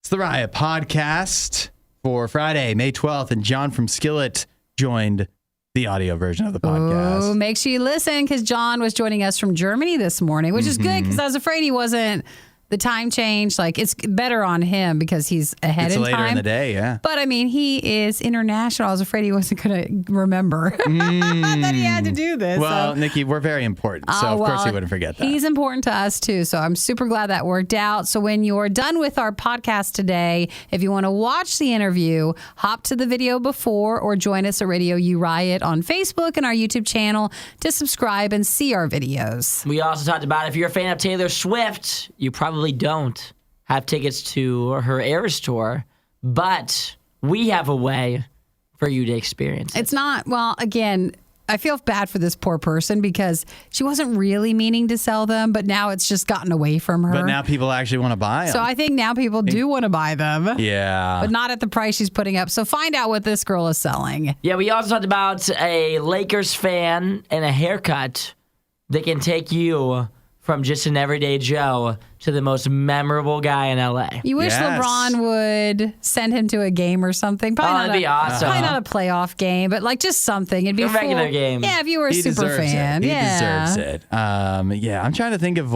It's the RIOT podcast for Friday, May 12th, and John from Skillet joined the audio version of the podcast. Oh, make sure you listen because John was joining us from Germany this morning, which is good because I was afraid he wasn't. The time change, like it's better on him because he's ahead in time. It's later in the day, yeah. But I mean, he is international. I was afraid he wasn't going to remember that he had to do this. Well, Nikki, we're very important, so of course he wouldn't forget that. He's important to us too, so I'm super glad that worked out. So when you're done with our podcast today, if you want to watch the interview, hop to the video before or join us at RadioU RIOT on Facebook and our YouTube channel to subscribe and see our videos. We also talked about if you're a fan of Taylor Swift, you probably don't have tickets to her Eras tour, but we have a way for you to experience it. It's not, well, again, I feel bad for this poor person because she wasn't really meaning to sell them, but now it's just gotten away from her. But now people actually want to buy them. So I think now people do want to buy them. Yeah. But not at the price she's putting up. So find out what this girl is selling. Yeah, we also talked about a Lakers fan and a haircut that can take you from just an everyday Joe to the most memorable guy in LA. You wish LeBron would send him to a game or something. That'd be awesome. Probably not a playoff game, but like just something. It'd be a regular game. Yeah, if you were a super fan. He deserves it. Yeah, I'm trying to think of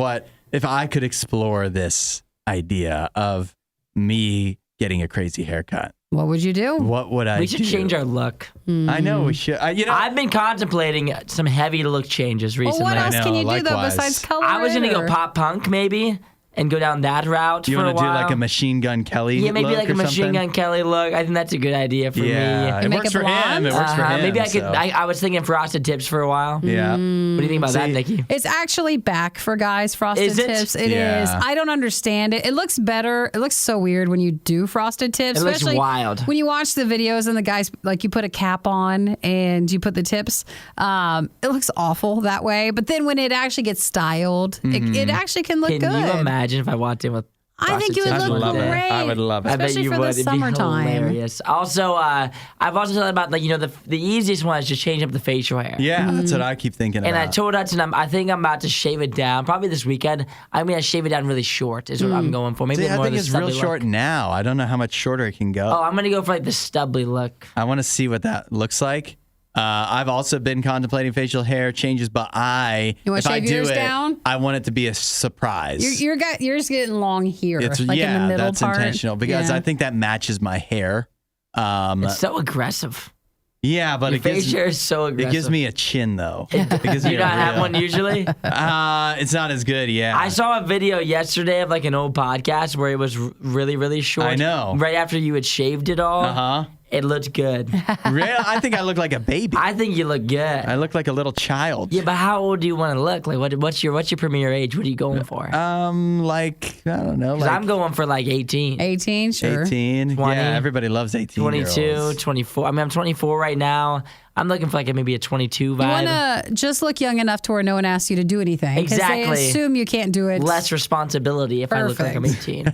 if I could explore this idea of me getting a crazy haircut. What would you do? What would I do? We should change our look. I know we should. I've been contemplating some heavy look changes recently. Well, what else can you do though besides color? I was going to go pop punk maybe and go down that route for a while. You want to do like a Machine Gun Kelly look? Yeah, maybe like a Machine Gun Kelly look. I think that's a good idea for me. It works for him. It works for him. Maybe I could. I was thinking frosted tips for a while. Yeah. What do you think about that, Nikki? It's actually back for guys, frosted tips. It is. I don't understand it. It looks better. It looks so weird when you do frosted tips. It looks wild. When you watch the videos and the guys, like you put a cap on and you put the tips, it looks awful that way. But then when it actually gets styled, it actually can look good. Can you imagine if I walked in with I think you would look great. I would love it. Especially I bet you for would. the summertime. It'd be hilarious. Also, I've also thought about the easiest one is just change up the facial hair. Yeah, that's what I keep thinking about. And I told Hudson I think I'm about to shave it down. Probably this weekend. I'm gonna shave it down really short. Is what I'm going for. Maybe I more think of it's the real stubby short look. now. I don't know how much shorter it can go. Oh, I'm gonna go for like the stubbly look. I want to see what that looks like. I've also been contemplating facial hair changes, but if I do it, down? I want it to be a surprise. Yours getting long here, in the middle that's part. intentional because I think that matches my hair. It's so aggressive. Yeah, but Your face hair is so aggressive. It gives me a chin though. You not have one usually? It's not as good. Yeah, I saw a video yesterday of like an old podcast where it was really, really short. I know. Right after you had shaved it all. It looked good. Really? I think I look like a baby. I think you look good. I look like a little child. Yeah, but how old do you want to look? Like, what's your premiere age? What are you going for? Like I don't know. Because I'm going for like 18. 18, sure. 18. 20, yeah, everybody loves 18. 22, 24. I mean, I'm 24 right now. I'm looking for like maybe a 22 vibe. You want to just look young enough to where no one asks you to do anything. Exactly. They assume you can't do it. Less responsibility if I look like I'm 18.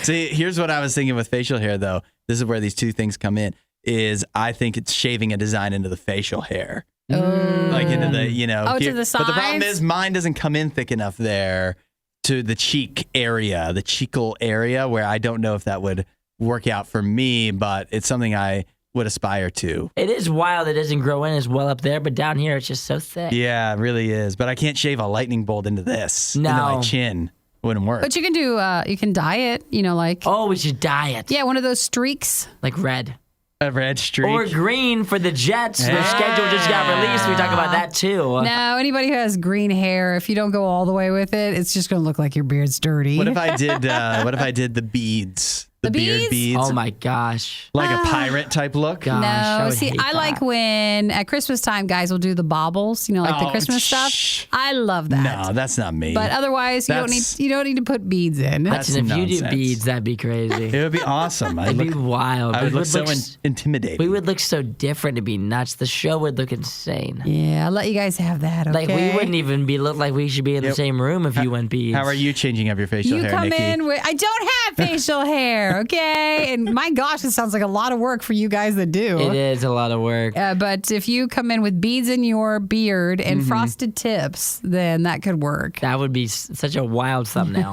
See, here's what I was thinking with facial hair, though. This is where these two things come in. I think it's shaving a design into the facial hair. Like into the, to the sides? But the problem is mine doesn't come in thick enough there to the cheek area, the cheekle area, where I don't know if that would work out for me, but it's something I would aspire to. It is wild. It doesn't grow in as well up there, but down here it's just so thick. Yeah, it really is. But I can't shave a lightning bolt into this, into my chin. It wouldn't work. But you can do, you can dye it, like. Oh, we should dye it. Yeah, one of those streaks. Like red. A red streak. Or green for the Jets. Their schedule just got released. We talk about that too. No, anybody who has green hair, if you don't go all the way with it, it's just going to look like your beard's dirty. What if I did the beads? The beard beads. Oh my gosh. Like a pirate type look? Gosh, no, see, I like when at Christmas time guys will do the baubles, like the Christmas stuff. I love that. No, that's not me. But otherwise, you don't need to put beads in. That's if you do beads, that'd be crazy. It would be awesome. It'd be wild. I would look so intimidating. We would look so different. It'd be nuts. The show would look insane. Yeah, I'll let you guys have that. Okay? Like we wouldn't even look like we should be in the same room if you went beads. How are you changing up your facial hair, You come Nikki? in with I don't have facial hair. hair, okay? And my gosh, it sounds like a lot of work for you guys that do. It is a lot of work. But if you come in with beads in your beard and frosted tips, then that could work. That would be such a wild thumbnail.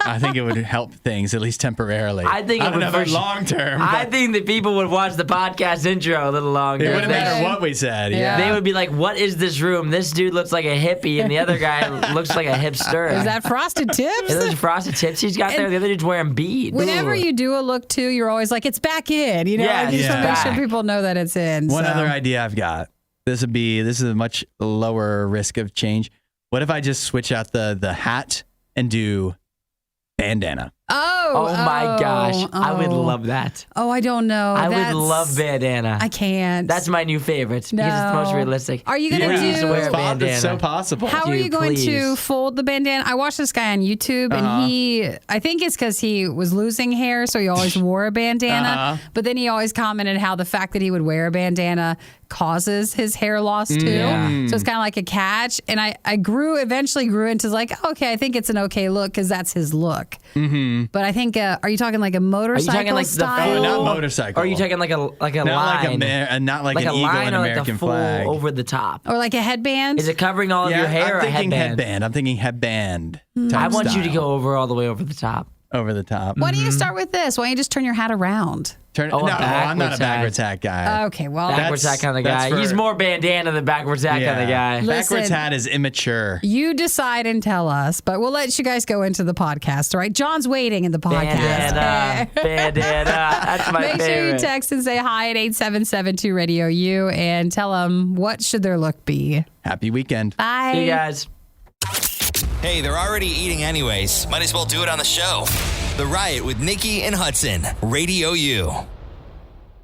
I think it would help things, at least temporarily. I think it don't would know for about long term. I think that people would watch the podcast intro a little longer. It wouldn't They- matter what we said. Yeah. They would be like, "What is this room? This dude looks like a hippie, and the other guy looks like a hipster." Is that frosted tips? Are those frosted tips he's got there? The other dude's wearing beads. Whenever you do a look too, you're always like, it's back in. You know, Yeah, like, you just want to make it's sure back. people know that it's in. One so. other idea I've got. This is a much lower risk of change. What if I just switch out the hat and do bandana? Oh my gosh, I would love that. Oh, I don't know. I That's- would love bandana. I can't. That's my new favorite because it's the most No. realistic. Are you gonna He used to do- wear a It's bandana? so possible. How are Dude, you going to please. fold the bandana? I watched this guy on YouTube, and I think it's because he was losing hair, so he always wore a bandana. But then he always commented how the fact that he would wear a bandana causes his hair loss too. Yeah. So it's kind of like a catch. And I eventually grew into like, okay, I think it's an okay look because that's his look. Mm-hmm. But I think, are you talking like a motorcycle like the style? full- not motorcycle. Or are you talking like a not line? not like like an a eagle line and or like American the full flag. over the top? Or like a headband? Is it covering all of your hair or I'm a thinking headband? I'm thinking headband. I type want you to style. go over all the way over the top. over the top. Why don't you start with this? Why don't you just turn your hat around? Turn, Oh, a no, I'm not backwards a backwards hat guy. Okay, well, Backwards hat kind of that's guy. for- He's more bandana than backwards hat kind of guy. Listen. Backwards hat is immature. you decide and tell us, but we'll let you guys go into the podcast, all right? John's waiting in the podcast. Bandana, bandana. That's my Make favorite. sure you text and say hi at 8772 Radio U and tell them what should their look be. Happy weekend. Bye. See you guys. Hey, they're already eating anyways. Might as well do it on the show. The Riot with Nikki and Hudson. Radio U.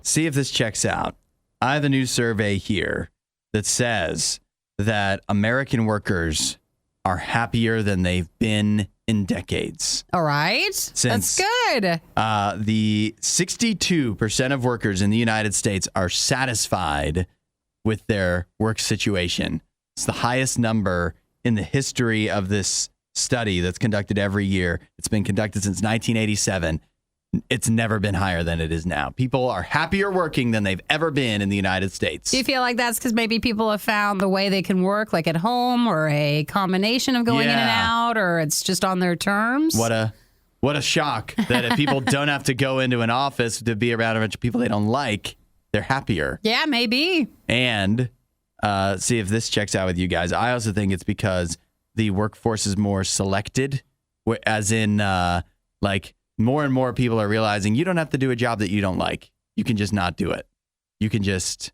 See if this checks out. I have a new survey here that says that American workers are happier than they've been in decades. All right. That's good. The 62% of workers in the United States are satisfied with their work situation. It's the highest number in the history of this study that's conducted every year. It's been conducted since 1987. It's never been higher than it is now. People are happier working than they've ever been in the United States. Do you feel like that's because maybe people have found the way they can work, like at home, or a combination of going in and Yeah. out, or it's just on their terms? What a shock that if people don't have to go into an office to be around a bunch of people they don't like, they're happier. Yeah, maybe. And see if this checks out with you guys. I also think it's because the workforce is more selected, as in like more and more people are realizing you don't have to do a job that you don't like. You can just not do it. You can just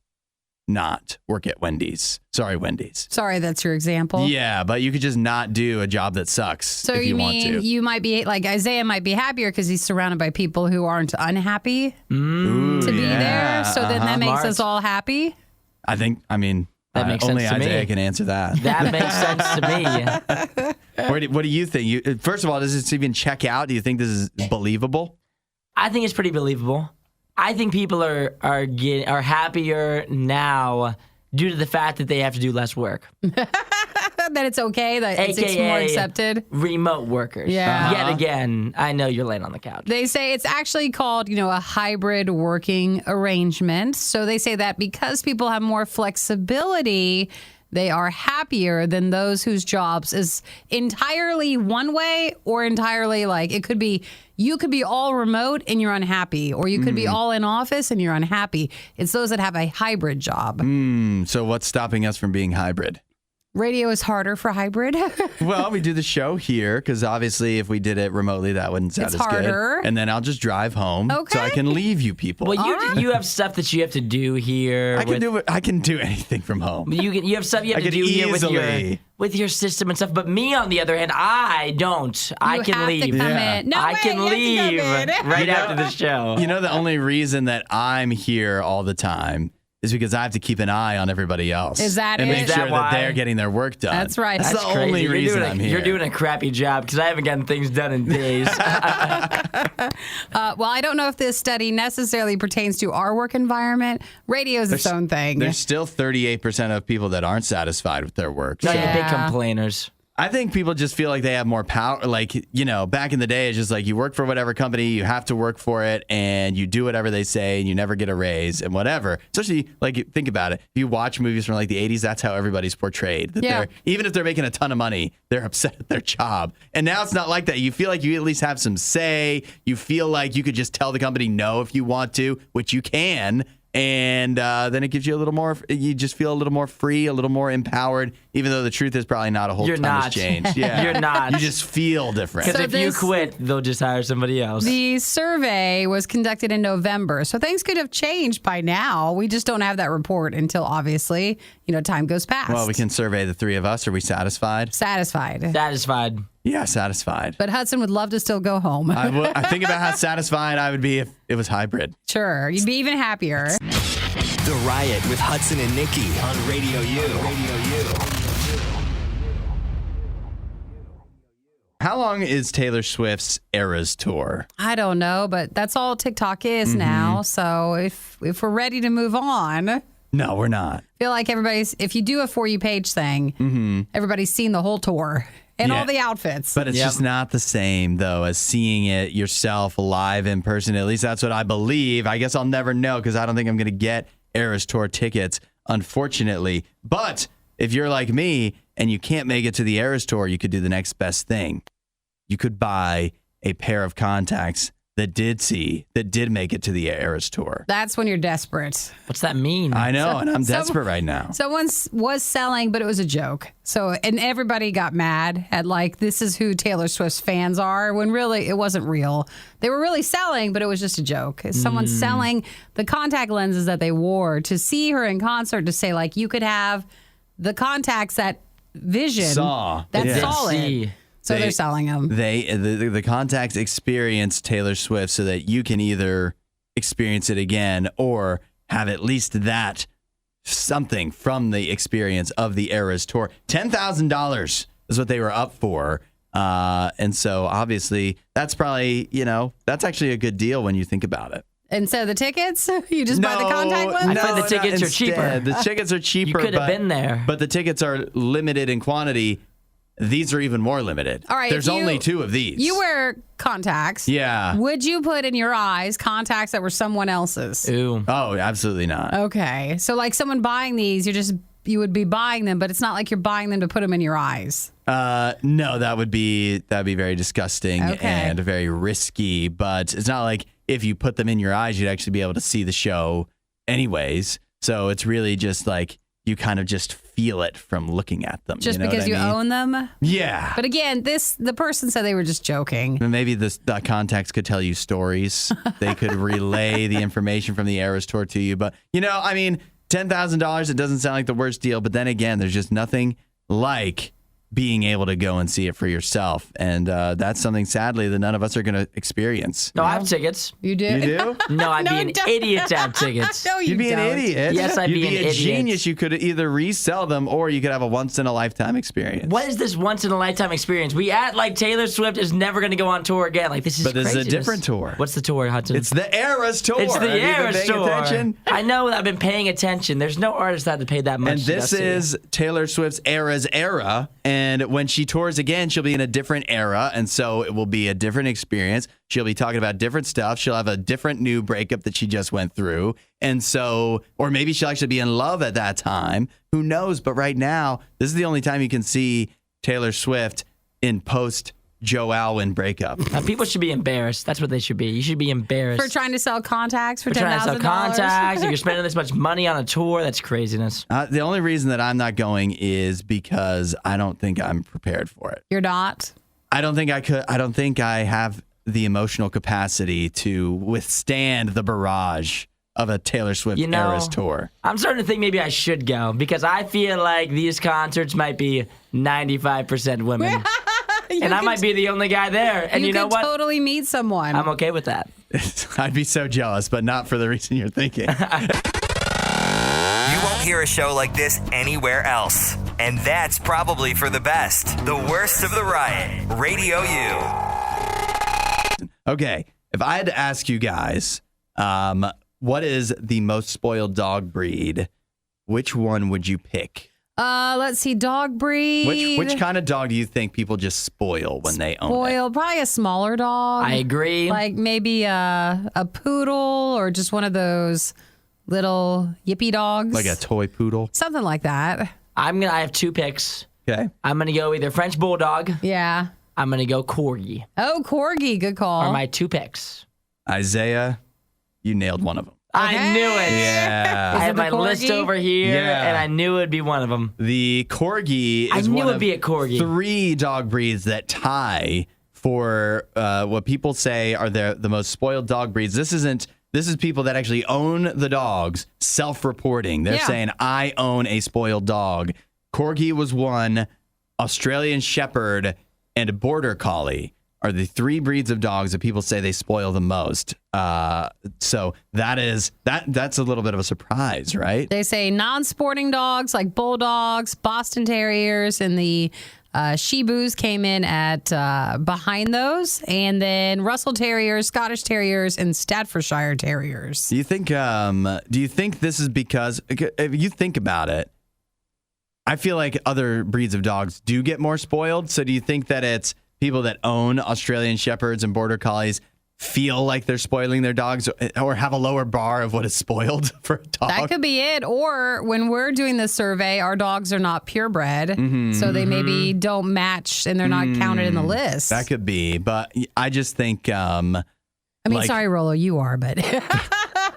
not work at Wendy's. Sorry, Wendy's. Sorry, that's your example. Yeah, but you could just not do a job that sucks So if you want mean to. you might be like Isaiah might be happier because he's surrounded by people who aren't unhappy Ooh, to be yeah, there. So then that makes Smart. us all happy. I mean, That makes only sense to me. Isaiah can answer that. That makes sense to me. What do you think? First of all, does this even check out? Do you think this is believable? I think it's pretty believable. I think people are happier now due to the fact that they have to do less work. That it's okay. That it's AKA more accepted. remote workers. Yeah. Yet again, I know you're laying on the couch. They say it's actually called, a hybrid working arrangement. So they say that because people have more flexibility, they are happier than those whose jobs is entirely one way or entirely like it could be you could be all remote and you're unhappy, or you could be all in office and you're unhappy. It's those that have a hybrid job. So what's stopping us from being hybrid? Radio is harder for hybrid. Well, we do the show here because obviously if we did it remotely, that wouldn't sound It's as harder. good. And then I'll just drive home so I Okay. can leave you people. Well, you have stuff that you have to do here. I can do anything from home. You have stuff you have I to could do here easily. with your system and stuff. But me, on the other hand, I don't. I You can have to leave. come Yeah. in. No I way, can you have to leave come in. right after the show. You know, the only reason that I'm here all the time is because I have to keep an eye on everybody else. Is that and it? make Is that sure why? that they're getting their work done. That's right. That's, That's the only You're reason doing I'm here. You're doing a crappy job because I haven't gotten things done in days. Well, I don't know if this study necessarily pertains to our work environment. Radio is its own thing. There's still 38% of people that aren't satisfied with their work. No, So you're big Yeah. complainers. I think people just feel like they have more power. Like, back in the day, it's just like you work for whatever company, you have to work for it, and you do whatever they say, and you never get a raise and whatever. Especially, like, think about it. If you watch movies from, like, the 80s, that's how everybody's portrayed. That even if they're making a ton of money, they're upset at their job. And now it's not like that. You feel like you at least have some say. You feel like you could just tell the company no if you want to, which you can. And then it gives you a little more, you just feel a little more free, a little more empowered, even though the truth is probably not a whole ton has changed. Yeah. You're not. You just feel different. Because if you quit, they'll just hire somebody else. The survey was conducted in November, so things could have changed by now. We just don't have that report until, obviously, time goes past. Well, we can survey the three of us. Are we satisfied? Satisfied. Satisfied. Yeah, satisfied. But Hudson would love to still go home. I think about how satisfied I would be if it was hybrid. Sure. You'd be even happier. The Riot with Hudson and Nikki on Radio U. How long is Taylor Swift's Eras tour? I don't know, but that's all TikTok is now. So if we're ready to move on. No, we're not. I feel like if you do a For You page thing, everybody's seen the whole tour. And all the outfits. But it's just not the same, though, as seeing it yourself live in person. At least that's what I believe. I guess I'll never know because I don't think I'm going to get Eras Tour tickets, unfortunately. But if you're like me and you can't make it to the Eras Tour, you could do the next best thing. You could buy a pair of contacts that did make it to the Eras Tour. That's when you're desperate. What's that mean? I know, and I'm desperate right now. Someone was selling, but it was a joke. And everybody got mad at this is who Taylor Swift's fans are, when really it wasn't real. They were really selling, but it was just a joke. Someone's selling the contact lenses that they wore to see her in concert, to say you could have the contacts that Vision saw it. So they're selling them. The contacts experience Taylor Swift so that you can either experience it again or have at least that something from the experience of the Eras Tour. $10,000 is what they were up for. And so obviously that's probably, that's actually a good deal when you think about it. And so the tickets, you just buy the contact lens? I find the tickets are cheaper. The tickets are cheaper. You could have been there. But the tickets are limited in quantity. These are even more limited. All right, there's only 2 of these. You wear contacts. Yeah. Would you put in your eyes contacts that were someone else's? Ooh. Oh, absolutely not. Okay. So someone buying these, you would be buying them, but it's not like you're buying them to put them in your eyes. No, that'd be very disgusting and very risky, but it's not like if you put them in your eyes, you'd actually be able to see the show anyways. So it's really just you kind of just feel it from looking at them. Just you know because you own them? Yeah. But again, the person said they were just joking. Maybe the contacts could tell you stories. They could relay the information from the Eras Tour to you. But, $10,000, it doesn't sound like the worst deal. But then again, there's just nothing like being able to go and see it for yourself. And that's something, sadly, that none of us are going to experience. No, I have tickets. You do? You do? No, I'd be an idiot to have tickets. No, You'd be an idiot. Yes, I'd be an idiot. You'd be a genius. You could either resell them or you could have a once-in-a-lifetime experience. What is this once-in-a-lifetime experience? We act like Taylor Swift is never going to go on tour again. This is But this is a craziness. different tour. What's the tour, Hudson? It's the Eras Tour. It's the Have you been Eras paying Tour. attention? I know that I've been paying attention. There's no artist that had to pay that much. And this is Taylor Swift's Eras era. And when she tours again, she'll be in a different era. And so it will be a different experience. She'll be talking about different stuff. She'll have a different new breakup that she just went through. And so, or maybe she'll actually be in love at that time. Who knows? But right now, this is the only time you can see Taylor Swift in post Joe Alwyn breakup. People should be embarrassed. That's what they should be. You should be embarrassed. For trying to sell contacts for $10,000. trying to sell contacts. If you're spending this much money on a tour, that's craziness. The only reason that I'm not going is because I don't think I'm prepared for it. You're not? I don't think I could. I don't think I have the emotional capacity to withstand the barrage of a Taylor Swift Eras tour. I'm starting to think maybe I should go because I feel like these concerts might be 95% women. And I might be the only guy there. And you know what? You could totally meet someone. I'm okay with that. I'd be so jealous, but not for the reason you're thinking. You won't hear a show like this anywhere else. And that's probably for the best. The worst of the Riot. Radio U. Okay, if I had to ask you guys, what is the most spoiled dog breed? Which one would you pick? Let's see, dog breed. Which kind of dog do you think people just spoil when they own it? Spoil, probably a smaller dog. I agree. Like maybe a poodle or just one of those little yippy dogs. Like a toy poodle? Something like that. I have 2 picks. Okay. I'm going to go either French Bulldog. Yeah. I'm going to go Corgi. Oh, Corgi. Good call. Are my 2 picks. Isaiah, you nailed one of them. I knew it. Yeah. I it had the my list Corgi? over here, Yeah. and I knew it would be one of them. The Corgi I is knew one it'd of be a Corgi. 3 dog breeds that tie for what people say are the most spoiled dog breeds. This is people that actually own the dogs self-reporting. They're Yeah. saying, I own a spoiled dog. Corgi was one, Australian Shepherd, and a Border Collie are the 3 breeds of dogs that people say they spoil the most. So that's a little bit of a surprise, right? They say non-sporting dogs like bulldogs, Boston Terriers, and the Shibus came in at behind those, and then Russell Terriers, Scottish Terriers, and Staffordshire Terriers. Do you think this is because, if you think about it, I feel like other breeds of dogs do get more spoiled. So do you think that it's people that own Australian Shepherds and Border Collies feel like they're spoiling their dogs or have a lower bar of what is spoiled for a dog? That could be it. Or when we're doing this survey, our dogs are not purebred, so they maybe don't match and they're not counted in the list. That could be. But I just think... sorry, Rolo, you are, but...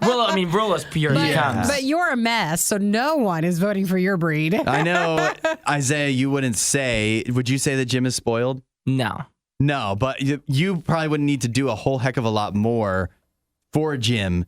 Rolo's pure as it comes. But you're a mess, so no one is voting for your breed. I know, Isaiah, you wouldn't say... Would you say that Jim is spoiled? No. No, but you probably wouldn't need to do a whole heck of a lot more for Jim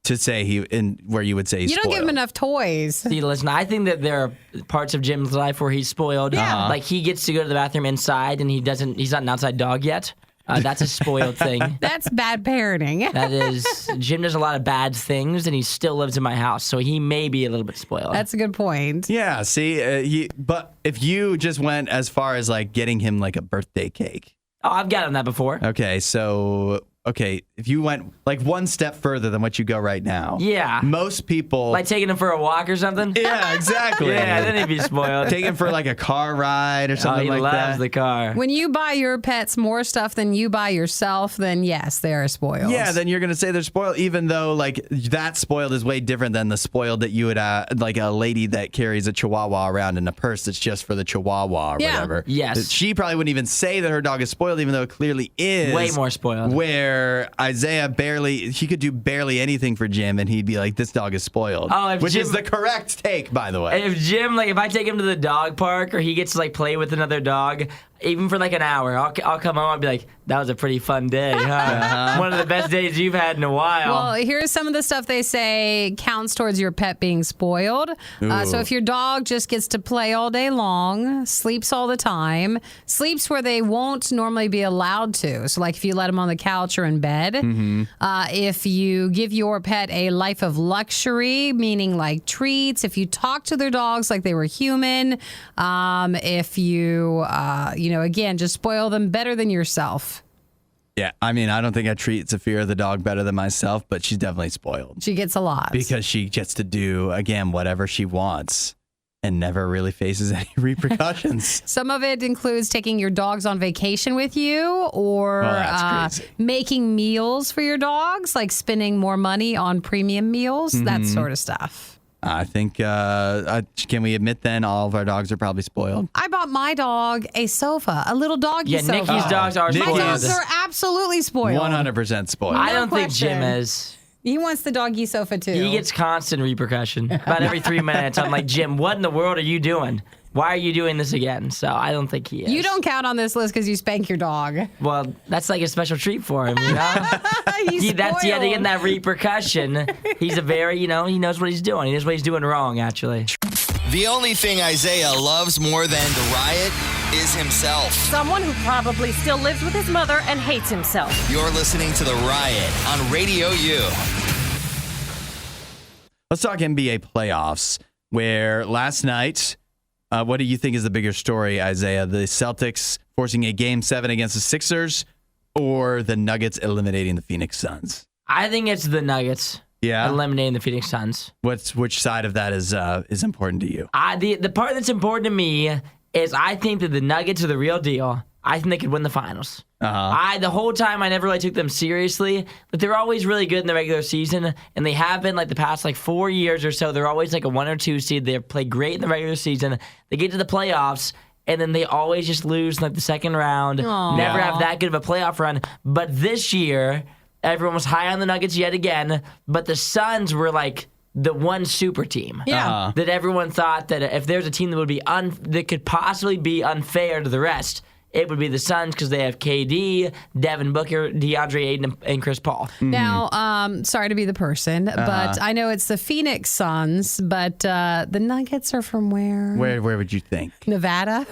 to say where you would say he's You don't spoiled. give him enough toys. See, listen, I think that there are parts of Jim's life where he's spoiled. Yeah. Like he gets to go to the bathroom inside and he's not an outside dog yet. That's a spoiled thing. That's bad parenting. That is, Jim does a lot of bad things and he still lives in my house, so he may be a little bit spoiled. That's a good point. Yeah, see, but if you just went as far as like getting him like a birthday cake. Oh, I've gotten that before. Okay, so if you went like one step further than what you go right now. Yeah. Most people Like taking him for a walk or something? Yeah, exactly. Yeah, then he'd be spoiled. Take him for like a car ride or Oh, something he like loves that. the car. When you buy your pets more stuff than you buy yourself, then yes, they are spoiled. Yeah, then you're gonna say they're spoiled, even though like that spoiled is way different than the spoiled that you would like a lady that carries a Chihuahua around in a purse that's just for the Chihuahua or Yeah. whatever. Yes. She probably wouldn't even say that her dog is spoiled, even though it clearly is. Way more spoiled. Where Isaiah he could do barely anything for Jim, and he'd be like, "This dog is spoiled," Oh, which Jim- is the correct take, by the way. If Jim, if I take him to the dog park or he gets to play with another dog, even for an hour, I'll come home and be like, that was a pretty fun day, huh? One of the best days you've had in a while. Well, here's some of the stuff they say counts towards your pet being spoiled. So if your dog just gets to play all day long, sleeps all the time, sleeps where they won't normally be allowed to. So like if you let them on the couch or in bed. If you give your pet a life of luxury, meaning like treats, if you talk to their dogs like they were human, if you, again, just spoil them better than yourself. Yeah, I mean, I don't think I treat Zafira the dog better than myself, but she's definitely spoiled. She gets a lot. Because she gets to do, again, whatever she wants and never really faces any repercussions. Some of it includes taking your dogs on vacation with you or that's crazy. making meals for your dogs, like spending more money on premium meals, that sort of stuff. I think, can we admit then all of our dogs are probably spoiled? I bought my dog a sofa, a little doggy yeah, sofa. Nikki's dogs are Nikki's- My spoiled. dogs are absolutely spoiled. 100% spoiled. I don't think question. Jim is. He wants the doggy sofa too. He gets constant repercussion. About every 3 minutes, I'm like, Jim, what in the world are you doing? Why are you doing this again? So I don't think he is. You don't count on this list because you spank your dog. Well, that's like a special treat for him, He's to get spoiled. that repercussion. He's a very, he knows what he's doing. He knows what he's doing wrong, actually. The only thing Isaiah loves more than the riot is himself. Someone who probably still lives with his mother and hates himself. You're listening to The Riot on Radio U. Let's talk NBA playoffs, where last night, what do you think is the bigger story, Isaiah? The Celtics forcing a Game 7 against the Sixers or the Nuggets eliminating the Phoenix Suns? I think it's the Nuggets. Yeah. eliminating the Phoenix Suns. Which side of that is important to you? The part that's important to me is I think that the Nuggets are the real deal. I think they could win the finals. The whole time I never really took them seriously, but they're always really good in the regular season, and they have been like the past 4 years or so. They're always like a 1 or 2 seed. They play great in the regular season. They get to the playoffs, and then they always just lose in the second round. Aww. Never have that good of a playoff run. But this year, everyone was high on the Nuggets yet again, but the Suns were like the one super team. Yeah. That everyone thought that if there's a team that would be that could possibly be unfair to the rest, it would be the Suns because they have KD, Devin Booker, DeAndre Ayton, and Chris Paul. Now, sorry to be the person, but I know it's the Phoenix Suns, but the Nuggets are from where? Where would you think? Nevada?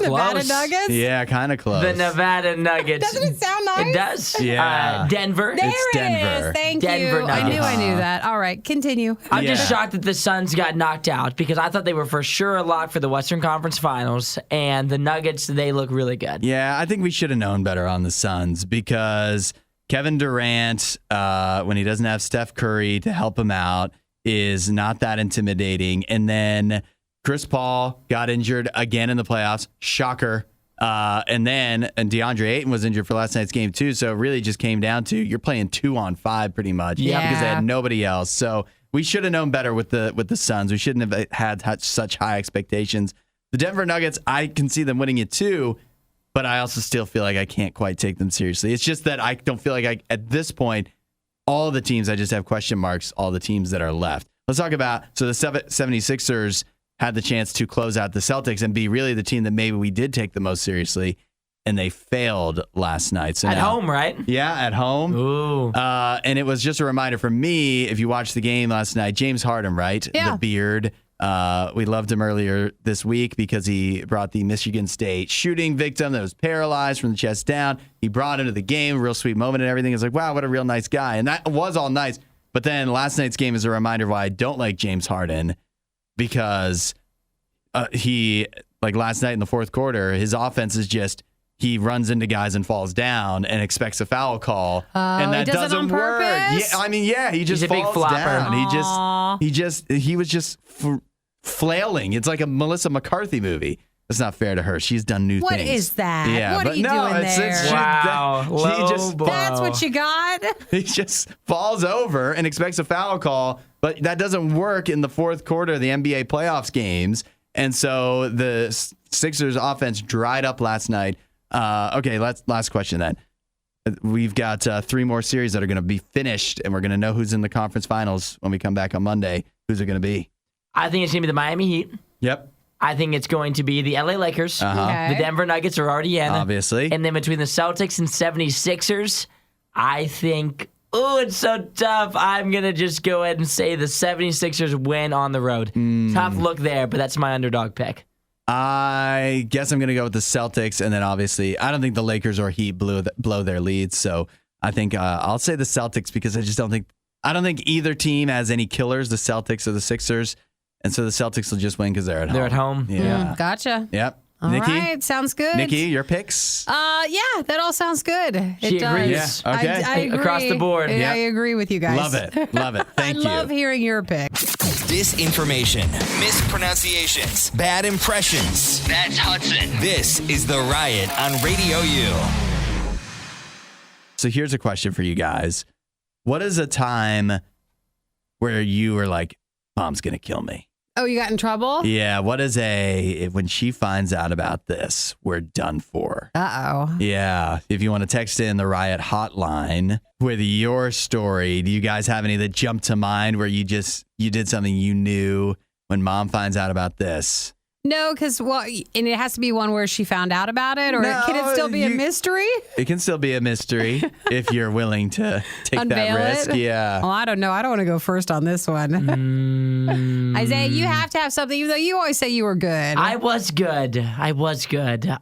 Nevada Close. Nuggets? Yeah, kind of close. The Nevada Nuggets. Doesn't it sound nice? It does. Yeah. Denver. There It's it Denver. is. Thank Denver you. Nuggets. I knew that. All right, continue. I'm Yeah. just shocked that the Suns got knocked out because I thought they were for sure a lock for the Western Conference Finals, and the Nuggets, they look really good. Yeah, I think we should have known better on the Suns because Kevin Durant, when he doesn't have Steph Curry to help him out, is not that intimidating. And then Chris Paul got injured again in the playoffs. Shocker. And DeAndre Ayton was injured for last night's game too. So it really just came down to you're playing 2-on-5 pretty much. Yeah. Because they had nobody else. So we should have known better with the Suns. We shouldn't have had such high expectations. The Denver Nuggets, I can see them winning it too, but I also still feel like I can't quite take them seriously. It's just that I don't feel like at this point, all the teams, I just have question marks, all the teams that are left. Let's talk about, so the 76ers had the chance to close out the Celtics and be really the team that maybe we did take the most seriously, and they failed last night. So At now- home, right? Yeah, at home. Ooh. And it was just a reminder for me, if you watched the game last night, James Harden, right? Yeah. The beard. We loved him earlier this week because he brought the Michigan State shooting victim that was paralyzed from the chest down. He brought him to the game, real sweet moment and everything. It's like, wow, what a real nice guy. And that was all nice. But then last night's game is a reminder why I don't like James Harden, because he, like last night in the fourth quarter, his offense is just, he runs into guys and falls down and expects a foul call. And that he does it on doesn't work. purpose? Yeah, I mean, yeah, he just He's a big falls flopper. down. Aw. He was just flailing. It's like a Melissa McCarthy movie. It's not fair to her. She's done new What things. is that? Yeah, What are but you no, doing it's there? Wow. he Low just blow. That's what you got? he just falls over and expects a foul call, but that doesn't work in the fourth quarter of the NBA playoffs games. And so the Sixers offense dried up last night. Okay, last question then. We've got 3 more series that are going to be finished, and we're going to know who's in the conference finals when we come back on Monday. Who's it going to be? I think it's going to be the Miami Heat. Yep, I think it's going to be the LA Lakers. Okay. The Denver Nuggets are already in. obviously. And then between the Celtics and 76ers, I think, it's so tough. I'm going to just go ahead and say the 76ers win on the road. Tough look there, but that's my underdog pick. I guess I'm going to go with the Celtics, and then obviously I don't think the Lakers or Heat blow their leads. So I think I'll say the Celtics because I don't think either team has any killers, the Celtics or the Sixers, and so the Celtics will just win because they're at home. They're at home. Yeah. Gotcha. Yep. All Nikki, right, sounds good. Nikki, your picks? Yeah, that all sounds good. She It agrees. does. Yeah, okay. I agree. Across the board. I Yep. agree with you guys. Love it. Love it. Thank I you. love hearing your pick. Disinformation, mispronunciations, bad impressions. That's Hudson. This is The Riot on Radio U. So here's a question for you guys. What is a time where you were like, Mom's going to kill me? Oh, you got in trouble? Yeah. What is when she finds out about this, we're done for? Uh-oh. Yeah. If you want to text in the Riot hotline with your story, do you guys have any that jump to mind where you did something you knew when Mom finds out about this? No, because, and it has to be one where she found out about it, or No, can it still be a mystery? It can still be a mystery if you're willing to take Unveil that risk. it? Yeah. Oh, I don't know. I don't want to go first on this one. Isaiah, you have to have something, even though you always say you were good. I was good.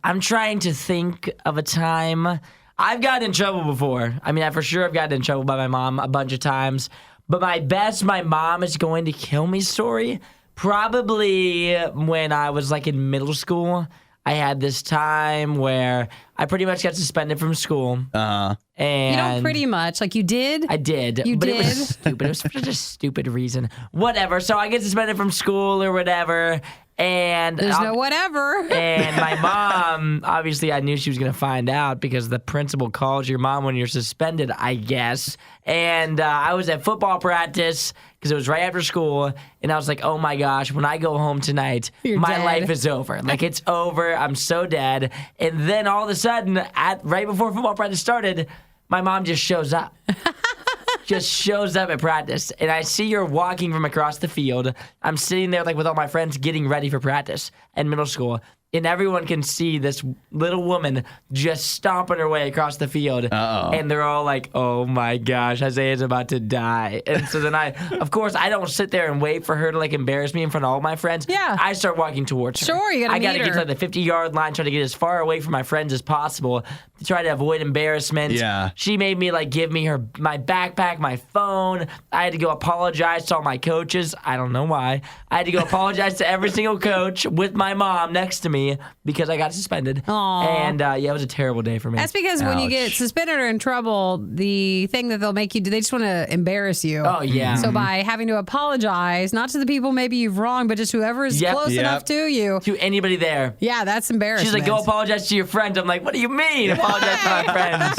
I'm trying to think of a time. I've gotten in trouble before. I mean, for sure I've gotten in trouble by my mom a bunch of times. But my mom is going to kill me story, probably when I was like in middle school. I had this time where I pretty much got suspended from school. And You don't pretty much. Like, you did? I did. You but did? It was stupid. It was such a stupid reason. Whatever. So I get suspended from school or whatever. And There's no whatever. And my mom, obviously, I knew she was going to find out because the principal calls your mom when you're suspended, I guess. And I was at football practice because it was right after school. And I was like, oh my gosh, when I go home tonight, You're my dead. life is over. Like, it's over. I'm so dead. And then all of a sudden, right before football practice started, my mom just shows up. Just shows up at practice, and I see her walking from across the field. I'm sitting there like with all my friends getting ready for practice in middle school, and everyone can see this little woman just stomping her way across the field. And they're all like, oh my gosh, Isaiah's about to die. And so then of course, I don't sit there and wait for her to like embarrass me in front of all my friends. Yeah. I start walking towards her. Sure, you gotta I gotta meet get her. to the 50-yard line, try to get as far away from my friends as possible to try to avoid embarrassment. Yeah. She made me like give me my backpack, my phone. I had to go apologize to all my coaches. I don't know why. I had to go apologize to every single coach with my mom next to me because I got suspended. Aw. And it was a terrible day for me. That's because when you get Ouch. suspended or in trouble, the thing that they'll make you do, they just want to embarrass you. Oh, yeah. So by having to apologize, not to the people maybe you've wronged, but just whoever is Yep. close Yep. enough to you. To anybody there. Yeah, that's embarrassing. She's like, go apologize to your friends. I'm like, what do you mean apologize to my friends?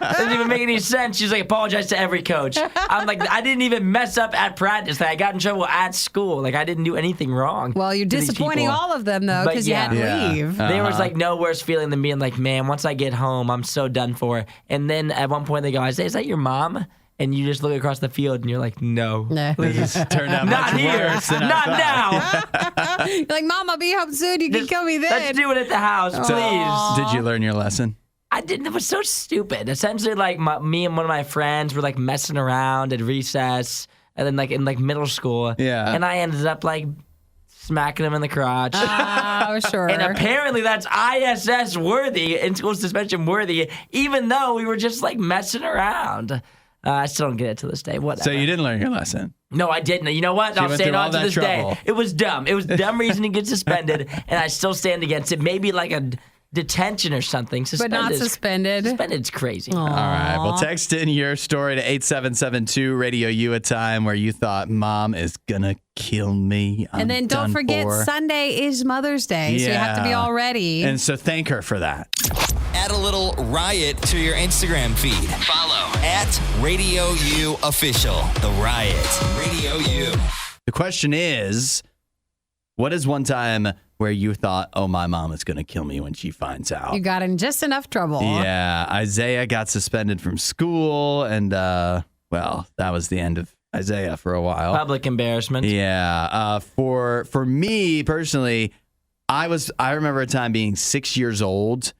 Doesn't even make any sense. She's like, apologize to every coach. I'm like, I didn't even mess up at practice. Like, I got in trouble at school. Like, I didn't do anything wrong. Well, you're to these disappointing people. all of them, though, But because you had to yeah. leave. There was like no worse feeling than being like, man, once I get home, I'm so done for. And then at one point they go, Isaiah, is that your mom? And you just look across the field and you're like, no. Nah. This turned out Not much here. worse than I Not thought. now. You're like, Mom, I'll be home soon. You can kill me then. Let's do it at the house, please. Did you learn your lesson? I didn't. It was so stupid. Essentially, like me and one of my friends were like messing around at recess, and then like in like middle school. Yeah. And I ended up like smacking him in the crotch. Oh, sure. And apparently that's ISS worthy, in school suspension worthy, even though we were just like messing around. I still don't get it to this day. Whatever. So you didn't learn your lesson. No, I didn't. You know what? So you I'll went stand through all on to that this trouble. day. It was dumb. It was dumb reason to get suspended, and I still stand against it. Maybe like a detention or something. but Suspended. not suspended. Suspended's crazy. All right. Well, text in your story to 8772 Radio U, a time where you thought mom is going to kill me. I'm And then don't done forget, for. Sunday is Mother's Day, so you have to be Yeah. all ready. And so thank her for that. Add a little riot to your Instagram feed. Follow at Radio U Official. The Riot. Radio U. The question is, what is one time where you thought, oh, my mom is going to kill me when she finds out? You got in just enough trouble. Yeah. Isaiah got suspended from school, and, well, that was the end of Isaiah for a while. Public embarrassment. Yeah. For me personally, I remember a time being 6 years old,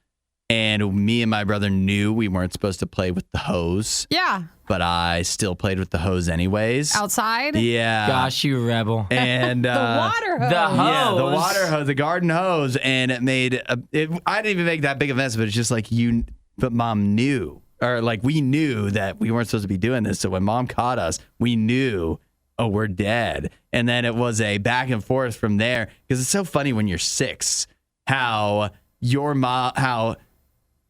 and me and my brother knew we weren't supposed to play with the hose, Yeah. but I still played with the hose anyways. Outside? Yeah. Gosh, you rebel. And The water hose. The hose. yeah, the water hose, the garden hose, and it made I didn't even make that big of a mess, but it's just like but mom knew, or like we knew that we weren't supposed to be doing this. So when mom caught us, we knew, oh, we're dead. And then it was a back and forth from there, because it's so funny when you're 6 how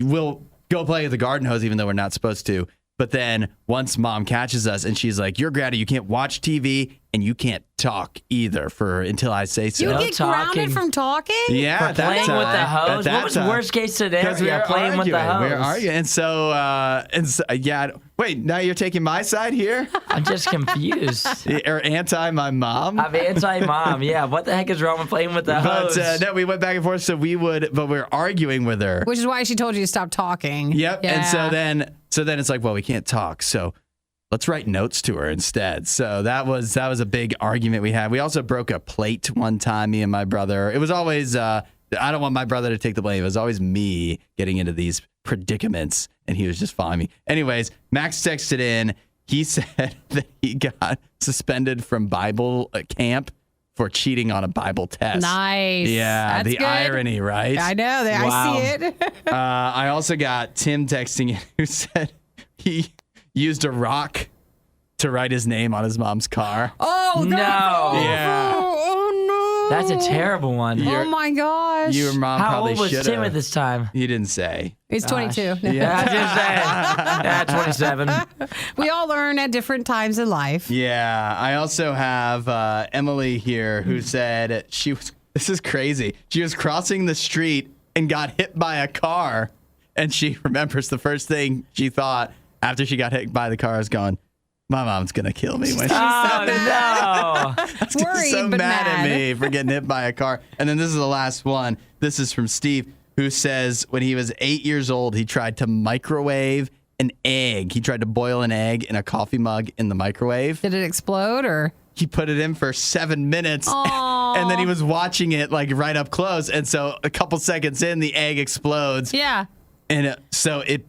we'll go play with the garden hose even though we're not supposed to. But then once mom catches us and she's like, you're grounded, you can't watch TV and you can't talk either until I say so. You No get talking. grounded from talking? Yeah, For at that playing time. with the At hose? that What was time. worst case scenario? Because we were Playing with the arguing. We were hose. arguing. And so, yeah. Wait, now you're taking my side here? I'm just confused. Or anti my mom? I'm anti-mom. Yeah, what the heck is wrong with playing with the hose? But no, we went back and forth. So but we were arguing with her. Which is why she told you to stop talking. Yep. Yeah. And so then it's like, well, we can't talk. So let's write notes to her instead. So that was a big argument we had. We also broke a plate one time, me and my brother. It was always, I don't want my brother to take the blame. It was always me getting into these predicaments, and he was just following me. Anyways, Max texted in. He said that he got suspended from Bible camp for cheating on a Bible test. Nice. Yeah, That's the good. irony, right? I know. I Wow. see it. I also got Tim texting in who said he used a rock to write his name on his mom's car. Oh, No. that's awful. Yeah. Oh, no. That's a terrible one. Oh, my gosh. gosh. Your mom How probably old was should Tim at have. this time? You didn't say. He's 22. Yeah, I was just saying. 27. We all learn at different times in life. Yeah. I also have Emily here who said this is crazy. She was crossing the street and got hit by a car. And she remembers the first thing she thought after she got hit by the car is going, my mom's going to kill me when she Oh, no. Worried, so but mad at mad. me for getting hit by a car. And then this is the last one. This is from Steve, who says when he was 8 years old, he tried to microwave an egg. He tried to boil an egg in a coffee mug in the microwave. Did it explode or? He put it in for 7 minutes. Aw. And then he was watching it like right up close. And so a couple seconds in, the egg explodes. Yeah. And so it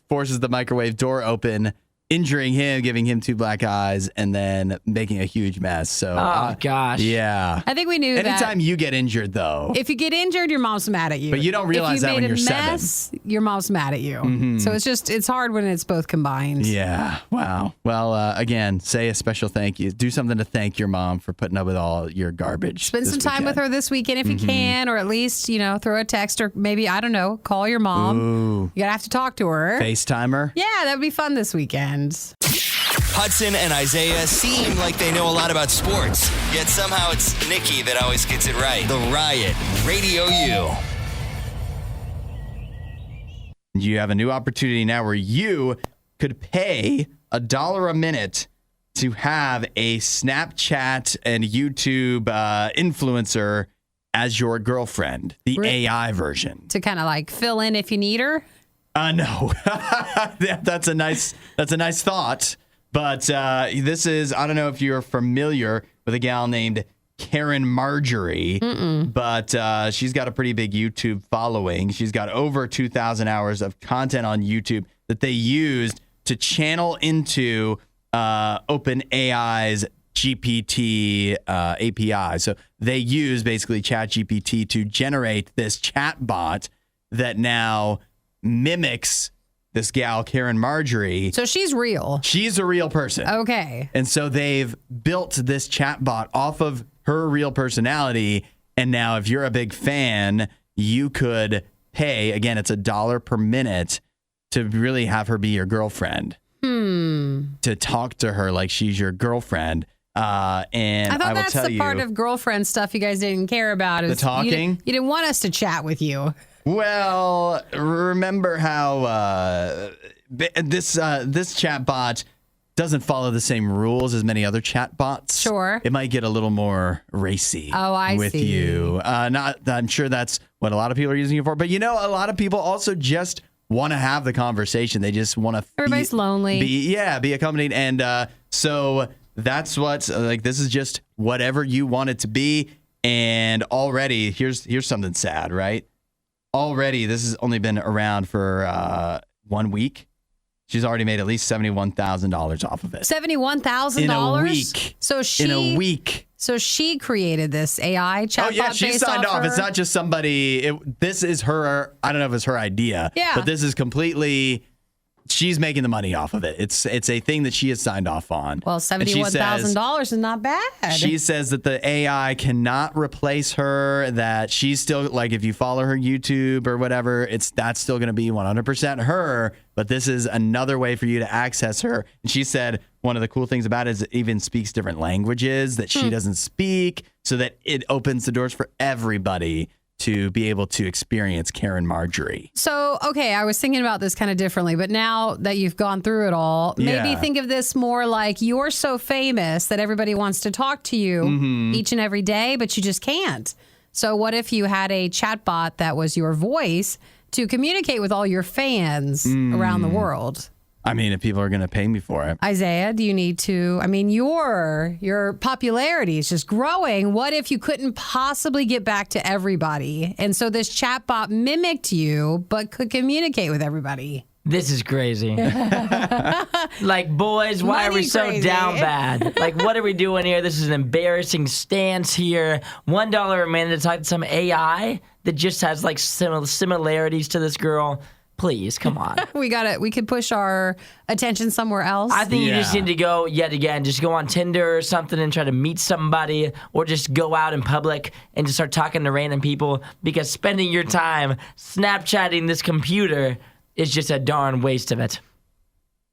forces the microwave door open, injuring him, giving him 2 black eyes, and then making a huge mess. So, Gosh. yeah. I think we knew that. Anytime you get injured, though, If you get injured, your mom's mad at you. But you don't realize that when you're If you made a mess, your mom's mad at you. So it's hard when it's both combined. yeah. Wow. Well, again, say a special thank you. Do something to thank your mom for putting up with all your garbage. Spend this some time with weekend. her this weekend if you can, or at least, throw a text or maybe, I don't know, call your mom. Ooh. You gotta have to talk to her. FaceTimer. Yeah, that would be fun this weekend. Hudson and Isaiah seem like they know a lot about sports, yet somehow it's Nikki that always gets it right. The Riot, Radio U. You have a new opportunity now where you could pay $1 a minute to have a Snapchat and YouTube influencer as your girlfriend, the AI version. To kind of like fill in if you need her. No, that's a nice thought. But this is, I don't know if you're familiar with a gal named Karen Marjorie, but she's got a pretty big YouTube following. She's got over 2,000 hours of content on YouTube that they used to channel into OpenAI's GPT API. So they use basically ChatGPT to generate this chatbot that now mimics this gal, Karen Marjorie. So she's real. She's a real person. Okay. And so they've built this chatbot off of her real personality. And now if you're a big fan, you could pay, again, it's $1 per minute to really have her be your girlfriend. To talk to her like she's your girlfriend. And I thought will that's tell the part of girlfriend stuff you guys didn't care about. Is The talking? You didn't want us to chat with you. Well, remember how this chatbot doesn't follow the same rules as many other chatbots. Sure. It might get a little more racy with see. you. I'm sure that's what a lot of people are using it for. But, a lot of people also just want to have the conversation. They just want to Everybody's lonely. be accompanied. And so that's what, this is just whatever you want it to be. And already, here's something sad, right? Already, this has only been around for 1 week. She's already made at least $71,000 off of it. $71,000 in a week. So in a week. So she created this AI chatbot. Oh yeah, she based signed off. her. It's not just somebody. This is her. I don't know if it's her idea. Yeah. But this is completely. She's making the money off of it. It's a thing that she has signed off on. Well, $71,000 is not bad. She says that the AI cannot replace her, that she's still, if you follow her YouTube or whatever, that's still going to be 100% her, but this is another way for you to access her. And she said one of the cool things about it is it even speaks different languages that she doesn't speak, so that it opens the doors for everybody to be able to experience Karen Marjorie. So, okay, I was thinking about this kind of differently, but now that you've gone through it all, maybe Yeah. think of this more like you're so famous that everybody wants to talk to you each and every day, but you just can't. So what if you had a chatbot that was your voice to communicate with all your fans around the world? I mean, if people are going to pay me for it. Isaiah, do you need to? I mean, your popularity is just growing. What if you couldn't possibly get back to everybody? And so this chatbot mimicked you, but could communicate with everybody. This is crazy. Boys, why are we Money so crazy. down bad? What are we doing here? This is an embarrassing stance here. $1 a minute to talk to some AI that just has similarities to this girl. Please, come on. We could push our attention somewhere else. I think you just need to go, yet again, just go on Tinder or something and try to meet somebody, or just go out in public and just start talking to random people, because spending your time Snapchatting this computer is just a darn waste of it.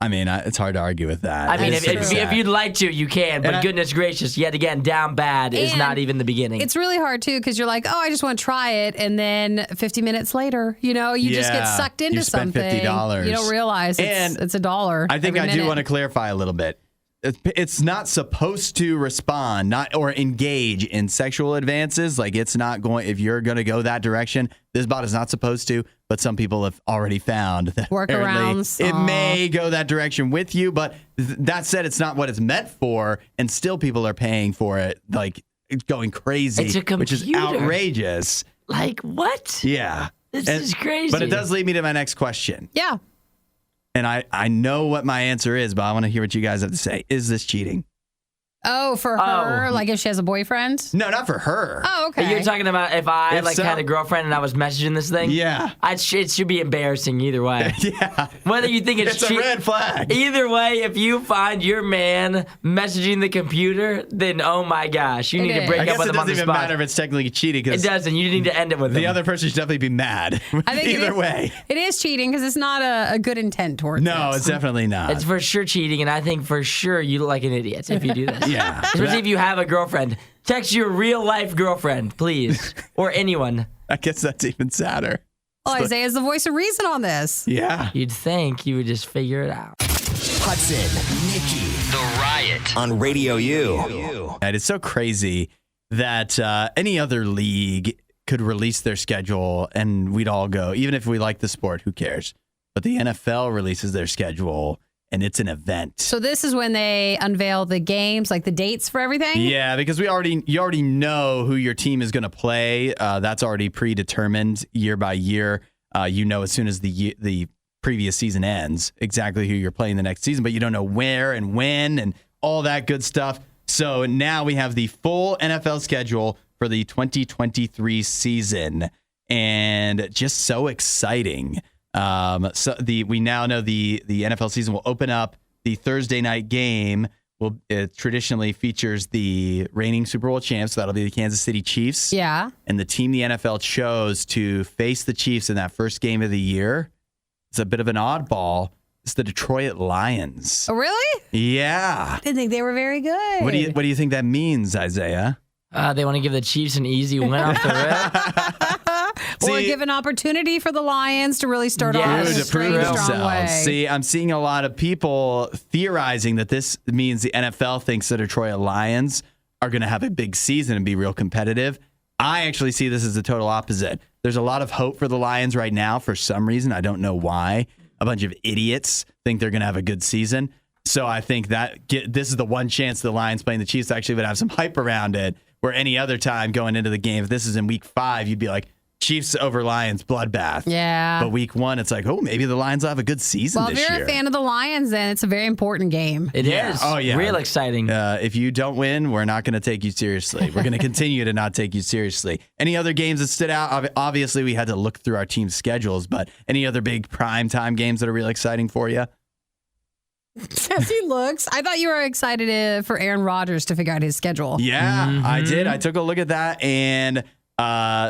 I mean, it's hard to argue with that. I mean, if you'd like to, you can. But goodness gracious, yet again, down bad is not even the beginning. It's really hard, too, because you're like, oh, I just want to try it. And then 50 minutes later, you just get sucked into something. $50. You don't realize it's $1. I think I do want to clarify a little bit. It's not supposed to respond, or engage in sexual advances. Like, it's not going, if you're going to go that direction, this bot is not supposed to, but some people have already found that workarounds. It may go that direction with you, but that said, it's not what it's meant for, and still people are paying for it, like, it's going crazy, it's a computer. Which is outrageous. Like, what? Yeah. This is crazy. But it does lead me to my next question. Yeah. And I know what my answer is, but I want to hear what you guys have to say. Is this cheating? Oh, for her? Like if she has a boyfriend? No, not for her. Oh, okay. You're talking about if I had a girlfriend and I was messaging this thing? Yeah. It should be embarrassing either way. Yeah. Whether you think it's a red flag. Either way, if you find your man messaging the computer, then oh my gosh, you need to break up with him on the spot. It doesn't even matter if it's technically cheating. It doesn't. You need to end it with the other person should definitely be mad. I think either way. It is cheating because it's not a good intent towards No, it's definitely not. It's for sure cheating, and I think for sure you look like an idiot if you do this. Yeah. Especially if you have a girlfriend. Text your real life girlfriend, please. Or anyone. I guess that's even sadder. Oh, Isaiah's the voice of reason on this. Yeah. You'd think you would just figure it out. Hudson, Nikki, The Riot on Radio U. And it's so crazy that any other league could release their schedule and we'd all go, even if we like the sport, who cares? But the NFL releases their schedule and it's an event. So this is when they unveil the games, like the dates for everything? Yeah, because you already know who your team is going to play. That's already predetermined year by year. As soon as the previous season ends, exactly who you're playing the next season, but you don't know where and when and all that good stuff. So now we have the full NFL schedule for the 2023 season, and just so exciting. We now know the NFL season will open up. The Thursday night game traditionally features the reigning Super Bowl champs. So that'll be the Kansas City Chiefs. Yeah. And the team the NFL chose to face the Chiefs in that first game of the year, it's a bit of an oddball. It's the Detroit Lions. Oh, really? Yeah. I didn't think they were very good. What do you think that means, Isaiah? They want to give the Chiefs an easy win off the rip. Or give an opportunity for the Lions to really start off in a strong way. See, I'm seeing a lot of people theorizing that this means the NFL thinks the Detroit Lions are going to have a big season and be real competitive. I actually see this as the total opposite. There's a lot of hope for the Lions right now for some reason. I don't know why. A bunch of idiots think they're going to have a good season. So I think that this is the one chance the Lions playing the Chiefs actually would have some hype around it, where any other time going into the game, if this is in week 5, you'd be like, Chiefs over Lions, bloodbath. Yeah. But week 1, it's like, oh, maybe the Lions will have a good season this year. Well, if you're a fan of the Lions, then it's a very important game. It is. Oh, yeah. Real exciting. If you don't win, we're not going to take you seriously. We're going to continue to not take you seriously. Any other games that stood out? Obviously, we had to look through our team's schedules, but any other big primetime games that are real exciting for you? As he looks, I thought you were excited for Aaron Rodgers to figure out his schedule. Yeah, I did. I took a look at that, and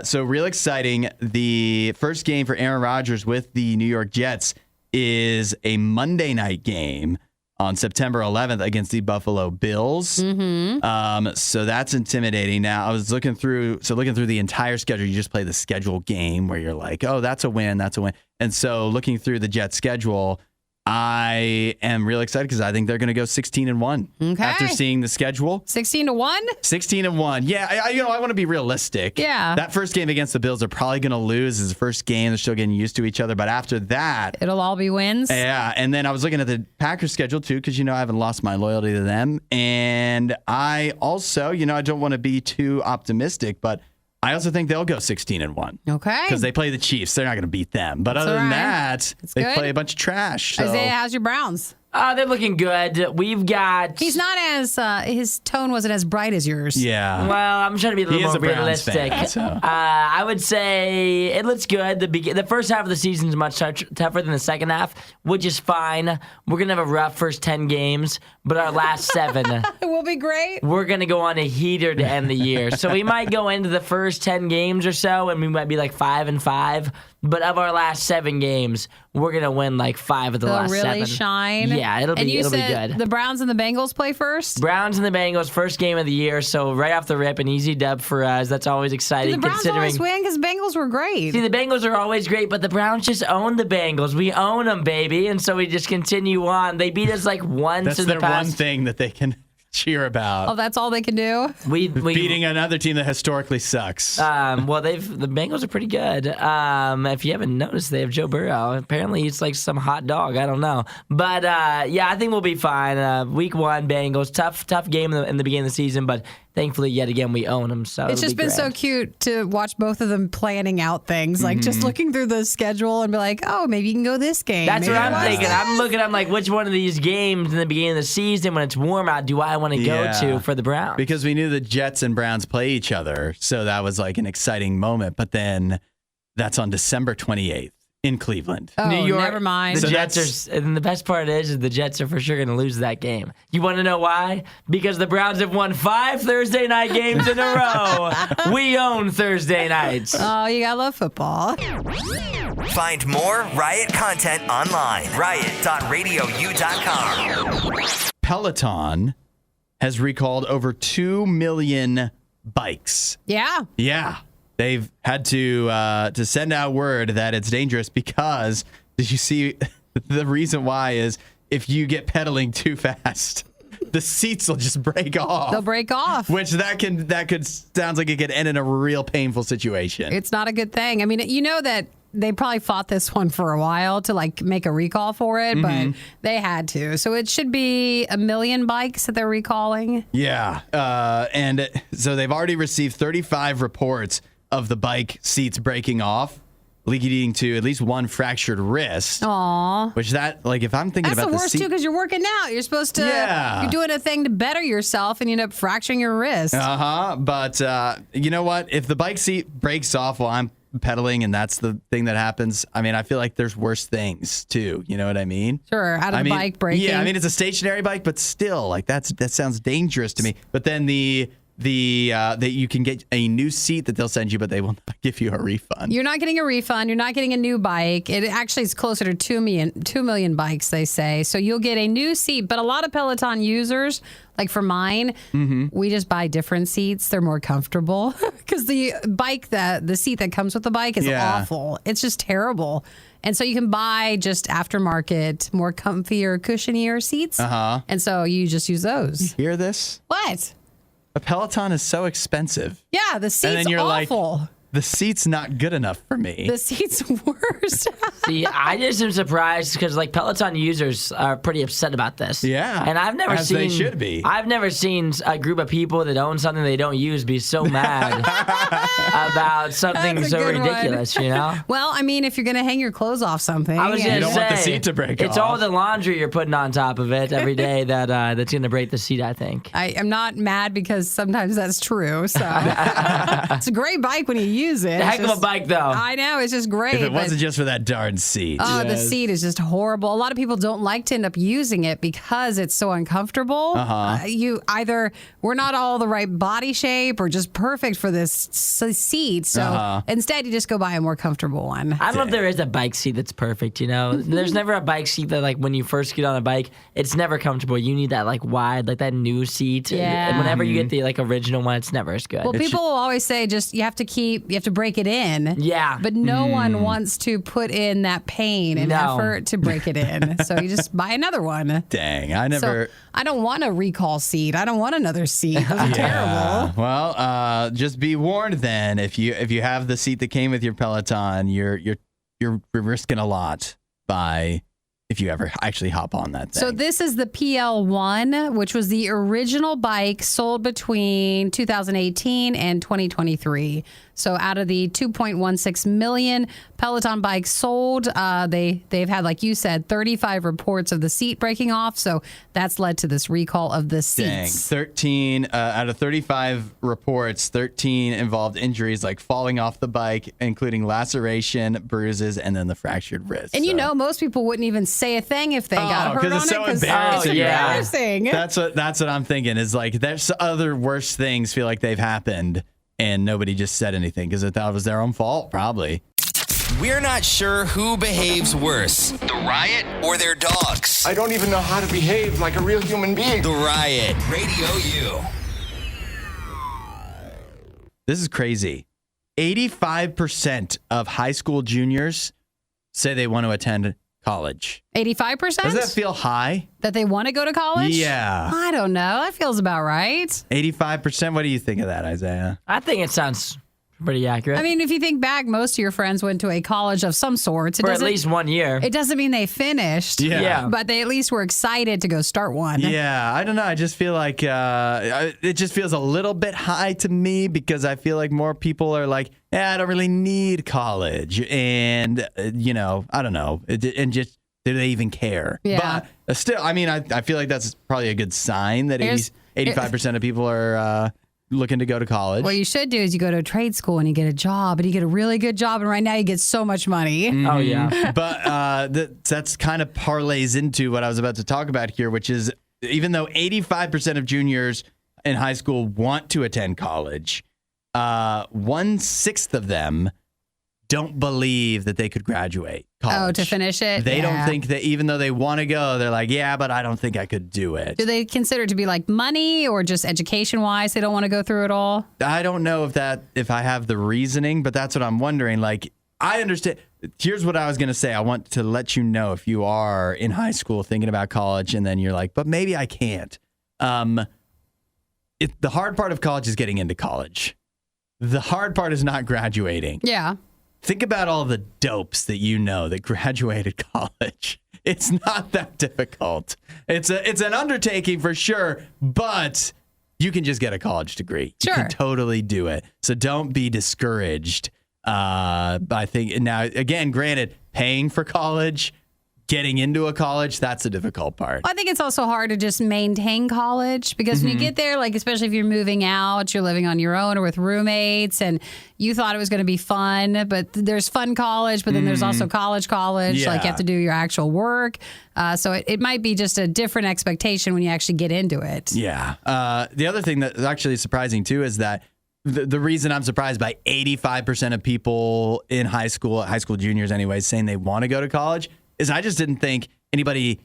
so real exciting. The first game for Aaron Rodgers with the New York Jets is a Monday night game on September 11th against the Buffalo Bills. So that's intimidating. Now, I was looking through the entire schedule. You just play the schedule game where you're like, oh, that's a win, that's a win. And so looking through the Jets schedule, I am really excited because I think they're going to go 16-1 after seeing the schedule. 16-1? 16-1. Yeah, I want to be realistic. Yeah. That first game against the Bills, they're probably going to lose. It's the first game. They're still getting used to each other. But after that, it'll all be wins. Yeah. And then I was looking at the Packers schedule too, because I haven't lost my loyalty to them. And I also, I don't want to be too optimistic, but I also think they'll go 16-1. Okay. Because they play the Chiefs. They're not going to beat them. But other than that, they play a bunch of trash. So. Isaiah, how's your Browns? They're looking good. We've got. He's not as his tone wasn't as bright as yours. Yeah. Well, I'm trying to be a little more realistic. Fan, so. I would say it looks good. The first half of the season is much tougher than the second half, which is fine. We're gonna have a rough first 10 games, but our last 7 It will be great. we're gonna go on a heater to end the year. So we might go into the first 10 games or so, and we might be like 5-5. But of our last 7 games, we're gonna win like 5 of the last 7. Really shine. Yeah, it'll be good. The Browns and the Bengals play first. Browns and the Bengals, first game of the year. So right off the rip, an easy dub for us. That's always exciting. The Browns considering always win because Bengals were great. See, the Bengals are always great, but the Browns just own the Bengals. We own them, baby, and so we just continue on. They beat us like once That's in the their past. one thing that they can cheer about. Oh, that's all they can do? We Beating another team that historically sucks. well, the Bengals are pretty good. If you haven't noticed, they have Joe Burrow. Apparently, he's like some hot dog. I don't know, but yeah, I think we'll be fine. Week 1, Bengals, tough game in the beginning of the season, but thankfully, yet again, we own them. So it's just been so cute to watch both of them planning out things, like just looking through the schedule and be like, oh, maybe you can go this game. That's maybe what I'm thinking. I'm like, which one of these games in the beginning of the season when it's warm out do I want to go to for the Browns? Because we knew the Jets and Browns play each other, so that was like an exciting moment. But then that's on December 28th in Cleveland. Oh, New York, never mind. The So Jets are, and the best part is the Jets are for sure going to lose that game. You want to know why? Because the Browns have won 5 Thursday night games in a row. We own Thursday nights. Oh, you gotta love football. Find more Riot content online. Riot.radiou.com. Peloton has recalled over 2 million bikes. Yeah. Yeah. They've had to send out word that it's dangerous because, did you see, the reason why is if you get pedaling too fast, the seats will just break off. They'll break off. Which sounds like it could end in a real painful situation. It's not a good thing. I mean, you know that they probably fought this one for a while to like make a recall for it, but they had to. So it should be 1 million bikes that they're recalling. Yeah. And so they've already received 35 reports of the bike seats breaking off, leading to at least 1 fractured wrist. Aww. Which if I'm thinking That's about the worst, too, because you're working out. You're supposed to, you're doing a thing to better yourself, and you end up fracturing your wrist. But you know what? If the bike seat breaks off while I'm pedaling and that's the thing that happens, I mean, I feel like there's worse things, too. You know what I mean? Sure, bike breaking. Yeah, I mean, it's a stationary bike, but still, like, that sounds dangerous to me. But then that you can get a new seat that they'll send you, but they will not give you a refund. You're not getting a refund. You're not getting a new bike. It actually is closer to 2 million bikes, they say. So you'll get a new seat. But a lot of Peloton users, like for mine, we just buy different seats. They're more comfortable because the seat that comes with the bike is awful. It's just terrible. And so you can buy just aftermarket, more comfier, cushionier seats. And so you just use those. Hear this? What? A Peloton is so expensive. Yeah, the seat's and then you're awful. Like, the seat's not good enough for me. The seat's worse. See, I just am surprised because like Peloton users are pretty upset about this. Yeah, and I've never seen. They should be. I've never seen a group of people that own something they don't use be so mad about something so ridiculous. You know. Well, I mean, if you're gonna hang your clothes off something, I was you don't want the seat to break It's off. all the laundry you're putting on top of it every day that's gonna break the seat. I think. I am not mad because sometimes that's true. So it's a great bike when you use it. A heck of a bike, though. I know, it's just great. If it wasn't just for that darn seat. Oh, the seat is just horrible. A lot of people don't like to end up using it because it's so uncomfortable. We're not all the right body shape or just perfect for this seat. So instead, you just go buy a more comfortable one. I don't know if there is a bike seat that's perfect, you know? There's never a bike seat that, like, when you first get on a bike, it's never comfortable. You need that, like, wide, like, that new seat. Yeah. And whenever you get the, like, original one, it's never as good. Well, people will always say just you have to break it in. Yeah. But no one wants to put in that pain and effort to break it in. So you just buy another one. Dang, I never. So I don't want a recall seat. I don't want another seat. Those are terrible. Well, just be warned then. If you have the seat that came with your Peloton, you're risking a lot if you ever actually hop on that thing. So this is the PL1, which was the original bike sold between 2018 and 2023. So out of the 2.16 million Peloton bikes sold, they've had, like you said, 35 reports of the seat breaking off. So that's led to this recall of the seats. 13 out of 35 reports, 13 involved injuries like falling off the bike, including laceration, bruises, and then the fractured wrist. And most people wouldn't even say a thing if they got hurt on it's it. so It's embarrassing. embarrassing. That's what I'm thinking. Is like there's other worse things feel like they've happened, and nobody just said anything because they thought it was their own fault, probably. We're not sure who behaves worse, the Riot or their dogs. I don't even know how to behave like a real human being. The Riot, Radio U. This is crazy. 85% of high school juniors say they want to attend college. 85%? Does that feel high? That they want to go to college? Yeah. I don't know. That feels about right. 85%? What do you think of that, Isaiah? I think it sounds pretty accurate. I mean, if you think back, most of your friends went to a college of some sorts. For at least 1 year. It doesn't mean they finished. Yeah. But they at least were excited to go start one. Yeah, I don't know. I just feel like it just feels a little bit high to me because I feel like more people are like, I don't really need college. And, I don't know. And just, do they even care? Yeah. But still, I mean, I feel like that's probably a good sign that 85% of people are looking to go to college. What you should do is you go to a trade school and you get a job, and you get a really good job, and right now you get so much money. Oh, yeah. But that's kind of parlays into what I was about to talk about here, which is even though 85% of juniors in high school want to attend college, 1/6 of them don't believe that they could graduate college. Oh, to finish it? They don't think that even though they want to go, they're like, yeah, but I don't think I could do it. Do they consider it to be like money or just education-wise they don't want to go through it all? I don't know if I have the reasoning, but that's what I'm wondering. Like, I understand. Here's what I was going to say. I want to let you know if you are in high school thinking about college and then you're like, but maybe I can't. The hard part of college is getting into college. The hard part is not graduating. Yeah. Think about all the dopes that you know that graduated college. It's not that difficult. It's an undertaking for sure, but you can just get a college degree. Sure. You can totally do it. So don't be discouraged. I think now, again, granted, paying for college, getting into a college, that's the difficult part. I think it's also hard to just maintain college because when you get there, like especially if you're moving out, you're living on your own or with roommates, and you thought it was going to be fun, but there's fun college, but then there's also college. Yeah. Like you have to do your actual work. So it might be just a different expectation when you actually get into it. Yeah. The other thing that's actually surprising too is that the reason I'm surprised by 85% of people in high school juniors anyways, saying they want to go to college is I just didn't think anybody,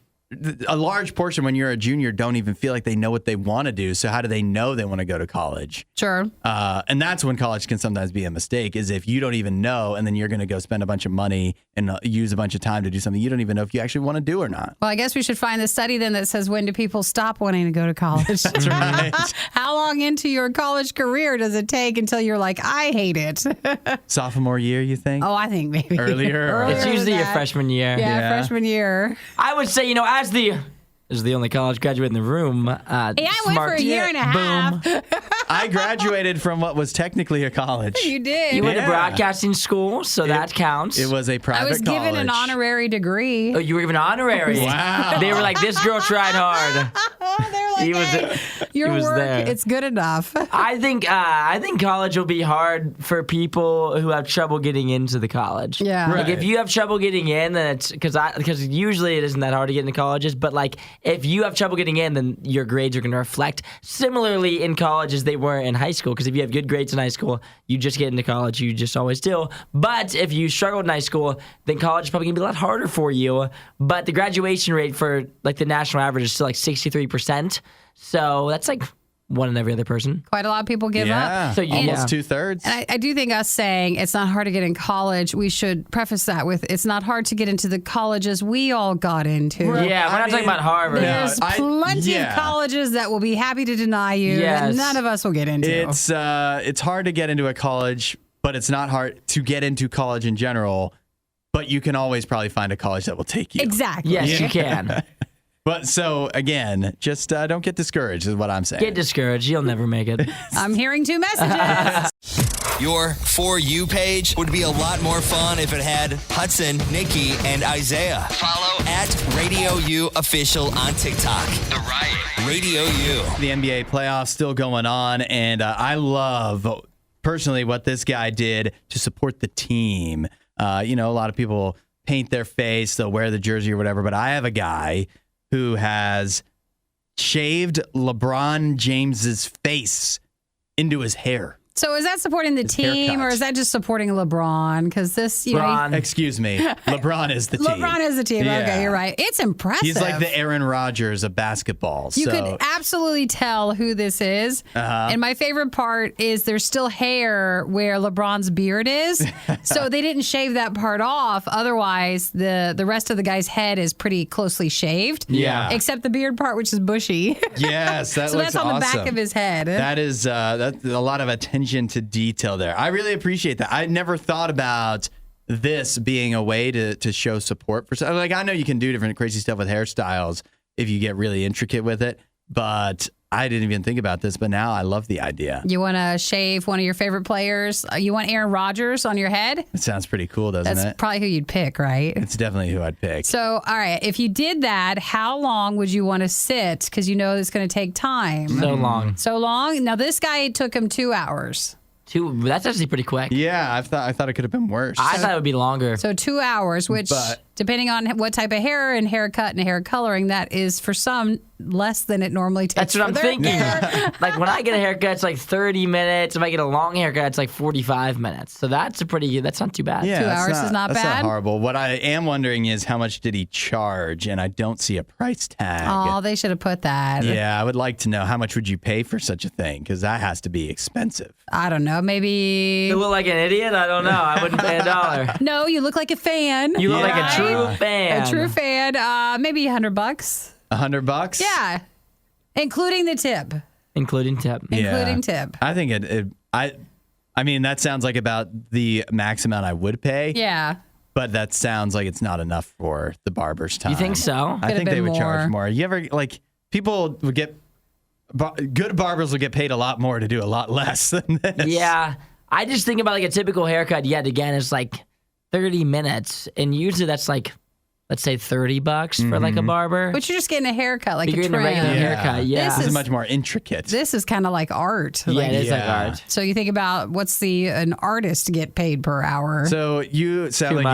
a large portion when you're a junior don't even feel like they know what they want to do. So how do they know they want to go to college? Sure. And that's when college can sometimes be a mistake, is if you don't even know and then you're going to go spend a bunch of money and use a bunch of time to do something you don't even know if you actually want to do or not. Well, I guess we should find the study then that says when do people stop wanting to go to college? That's right. How long into your college career does it take until you're like, I hate it? Sophomore year, you think? Oh, I think maybe. Earlier? It's than usually your that. freshman year. Yeah, freshman year. I would say, as the only college graduate in the room. Hey, I went for a year and a half. Boom. I graduated from what was technically a college. You did. You went to Yeah. broadcasting school, so that counts. It was a private I was college. given an honorary degree. Oh, you were even honorary. Wow. They were like, this girl tried hard. They're like, He was- hey, your he was work, there. it's good enough. I think college will be hard for people who have trouble getting into the college. Yeah. Like Right. if you have trouble getting in, then it's because usually it isn't that hard to get into colleges. But like if you have trouble getting in, then your grades are going to reflect similarly in college as they were in high school. Because if you have good grades in high school, you just get into college. You just always do. But if you struggled in high school, then college is probably going to be a lot harder for you. But the graduation rate for like the national average is still like 63%. So that's like one in every other person. Quite a lot of people give Yeah. up. So you- almost yeah. 2/3. And I do think us saying it's not hard to get in college, we should preface that with it's not hard to get into the colleges we all got into. Yeah, we're not talking about Harvard. There's plenty of colleges that will be happy to deny you that Yes. none of us will get into. It's hard to get into a college, but it's not hard to get into college in general. But you can always probably find a college that will take you. Exactly. Yes, you can. But so again, just don't get discouraged is what I'm saying. Get discouraged. You'll never make it. I'm hearing two messages. Your For You page would be a lot more fun if it had Hudson, Nikki, and Isaiah. Follow at RadioU Official on TikTok. The Riot. Radio U. The NBA playoffs still going on, and I love, personally, what this guy did to support the team. A lot of people paint their face, they'll wear the jersey or whatever, but I have a guy who has shaved LeBron James's face into his hair. So is that supporting the team, haircut. or is that just supporting LeBron? Because this, Excuse me, LeBron is the team. LeBron is the team. Yeah. Okay, you're right. It's impressive. He's like the Aaron Rodgers of basketball. You could absolutely tell who this is. And my favorite part is there's still hair where LeBron's beard is. So they didn't shave that part off. Otherwise, the rest of the guy's head is pretty closely shaved. Yeah. Except the beard part, which is bushy. Yes, that so looks that's on the back awesome. of his head. That is that's a lot of attention to detail there. I really appreciate that. I never thought about this being a way to show support for. Like, I know you can do different crazy stuff with hairstyles if you get really intricate with it, but I didn't even think about this. But now I love the idea. You want to shave one of your favorite players? You want Aaron Rodgers on your head? It sounds pretty cool, doesn't That's it? probably who you'd pick, right? It's definitely who I'd pick. So, all right, if you did that, how long would you want to sit? Because you know it's going to take time. So long. So long? Now, this guy, it took him 2 hours. That's actually pretty quick. Yeah, I thought it could have been worse. I thought it would be longer. So 2 hours, which, depending on what type of hair and haircut and hair coloring, that is for some less than it normally takes. That's what I'm thinking. Like when I get a haircut, it's like 30 minutes. If I get a long haircut, it's like 45 minutes. So that's not too bad. Yeah, 2 hours is not that's bad. not horrible. What I am wondering is how much did he charge? And I don't see a price tag. Oh, they should have put that. Yeah, I would like to know how much would you pay for such a thing, because that has to be expensive. I don't know. Maybe. You look like an idiot? I don't know. I wouldn't pay $1. No, you look like a fan. You look like a true A fan. true fan. Maybe $100. $100? Yeah. Including the tip. Including tip. Including tip. I think I mean, that sounds like about the max amount I would pay. Yeah. But that sounds like it's not enough for the barber's time. You think so? I think been they would charge more. more. You ever, people would get, good barbers would get paid a lot more to do a lot less than this. Yeah. I just think about like a typical haircut yet again. It's like 30 minutes. And usually that's like, let's say $30 for like a barber. But you're just getting a haircut, like You're a getting a trim. regular haircut. Yeah. This is much more intricate. This is kind of like art. Yeah, Like, it is like Yeah. art. so you think about what's an artist get paid per hour? So you sound Too like much.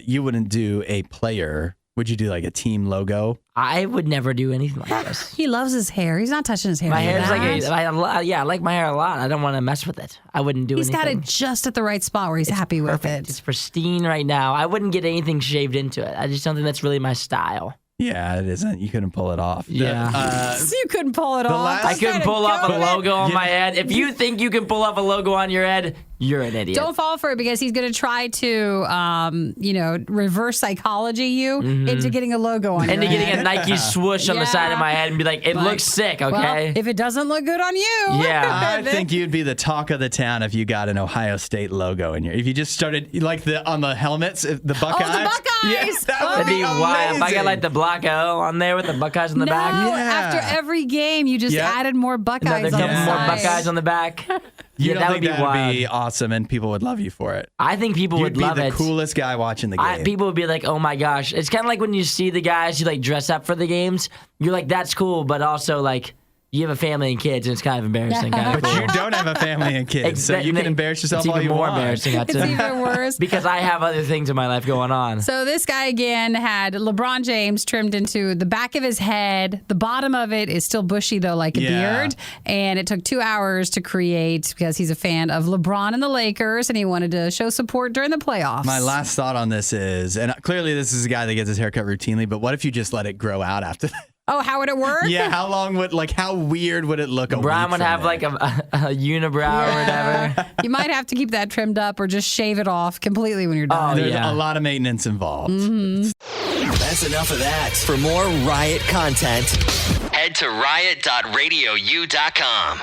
you wouldn't do a player. Would you do like a team logo? I would never do anything like this. He loves his hair. He's not touching his hair. My like hair's that. I like my hair a lot. I don't want to mess with it. I wouldn't do He's anything. got it just at the right spot where he's happy with Perfect. it. It's pristine right now. I wouldn't get anything shaved into it. I just don't think that's really my style. Yeah, it isn't. You couldn't pull it off. Yeah. So you couldn't pull it off. last- I Just couldn't let it pull off go. a logo on my head. If you think you can pull off a logo on your head, you're an idiot. Don't fall for it, because he's going to try to, reverse psychology you into getting a logo on Into your getting head. a Nike swoosh on the side of my head and be like, it looks sick, Well, okay? if it doesn't look good on you. Yeah. I think you'd be the talk of the town if you got an Ohio State logo in your. If you just started like on the helmets, the Buckeyes. Oh, the Buckeyes! Yes, that would That'd be wild. If I got amazing. like the Block O on there with the Buckeyes on the No, back. after every game, you just Yep. added more Buckeyes Another on couple the more side. Buckeyes on the back. You Yeah, don't that would think be that'd wild. be awesome, and people would love you for it. I think people You'd would be love the it. coolest guy watching the game. People would be like, "Oh my gosh!" It's kind of like when you see the guys who like dress up for the games. You're like, "That's cool," but also like you have a family and kids, and it's kind of embarrassing. Kind of But cool. you don't have a family and kids, so you can embarrass yourself It's all even you more want. embarrassing. That's It's it. even worse. Because I have other things in my life going on. So this guy again had LeBron James trimmed into the back of his head. The bottom of it is still bushy though, like a Yeah. beard. And it took 2 hours to create, because he's a fan of LeBron and the Lakers, and he wanted to show support during the playoffs. My last thought on this is, and clearly this is a guy that gets his haircut routinely, but what if you just let it grow out after that? Oh, how would it work? Yeah, how weird would it look? Brian would have like a unibrow or whatever. You might have to keep that trimmed up or just shave it off completely when you're done. Oh, There's yeah. a lot of maintenance involved. That's enough of that. For more Riot content, head to riot.radiou.com.